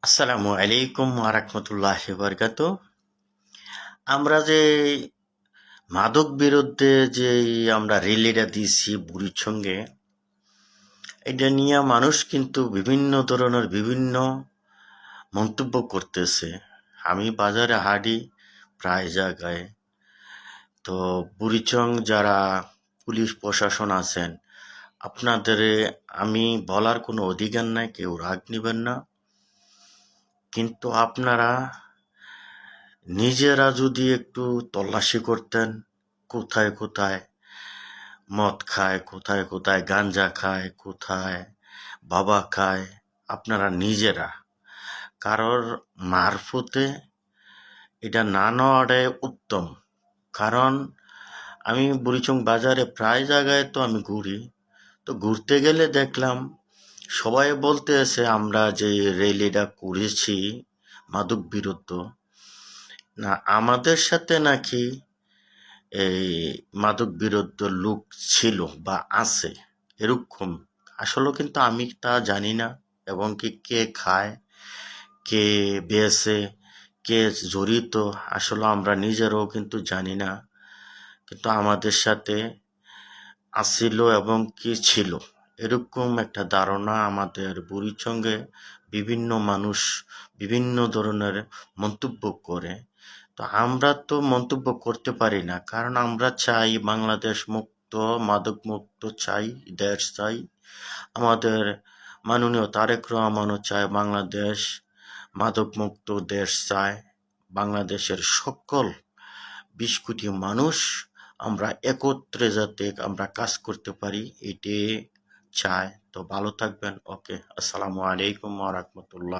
আসসালামু আলাইকুম ওয়া রাহমাতুল্লাহি ওয়া বারাকাতুহু। আমরা যে মাদক বিরুদ্ধে যে আমরা র্যালিটা দিছি বুড়ির সঙ্গে, এটা নিয়ে মানুষ কিন্তু বিভিন্ন ধরনের বিভিন্ন মন্তব্য করতেছে। আমি বাজারে হাঁটি প্রায় জায়গায়। তো বুড়িচং যারা পুলিশ প্রশাসন আছেন, আপনাদের আমি বলার কোনো অধিকার নাই, কেউ রাগ নিবেন না। কিন্তু আপনারা নিজেরা যদি একটু তল্লাশি করতেন, কোথায় কোথায় মদ খায়, কোথায় কোথায় গাঞ্জা খায়, কোথায় বাবা খায়, আপনারা নিজেরা কারোর মারফতে এটা না নেওয়াটাই উত্তম। কারণ আমি বুড়িচং বাজারে প্রায় জায়গায় তো আমি ঘুরি। তো ঘুরতে গেলে দেখলাম সবাই বলতেছে আমরা যে র্যালিটা করেছি মাদক বিরুদ্ধ, না আমাদের সাথে নাকি এই মাদক বিরুদ্ধ লোক ছিল বা আছে এরকম। আসলে কিন্তু আমি তা জানি না, এবং কি কে খায়, কে বেচে, কে জড়িত, আসলে আমরা নিজেরাও কিন্তু জানি না। কিন্তু আমাদের সাথে আসিল এবং কি ছিল এরকম একটা ধারণা আমাদের বুড়ির সঙ্গে বিভিন্ন মানুষ বিভিন্ন ধরনের মন্তব্য করে। তো আমরা তো মন্তব্য করতে পারি না, কারণ আমরা চাই বাংলাদেশ মুক্ত, মাদক মুক্ত চাই, দেশ চাই। আমাদের মাননীয় তারেক রহমানও চায় বাংলাদেশ মাদক মুক্ত দেশ চায়। বাংলাদেশের সকল ২০ কোটি মানুষ আমরা একত্রে যাতে আমরা কাজ করতে পারি, এটি চায়। তো ভালো থাকবেন। ওকে, আসসালামু আলাইকুম ওয়া রাহমাতুল্লাহ।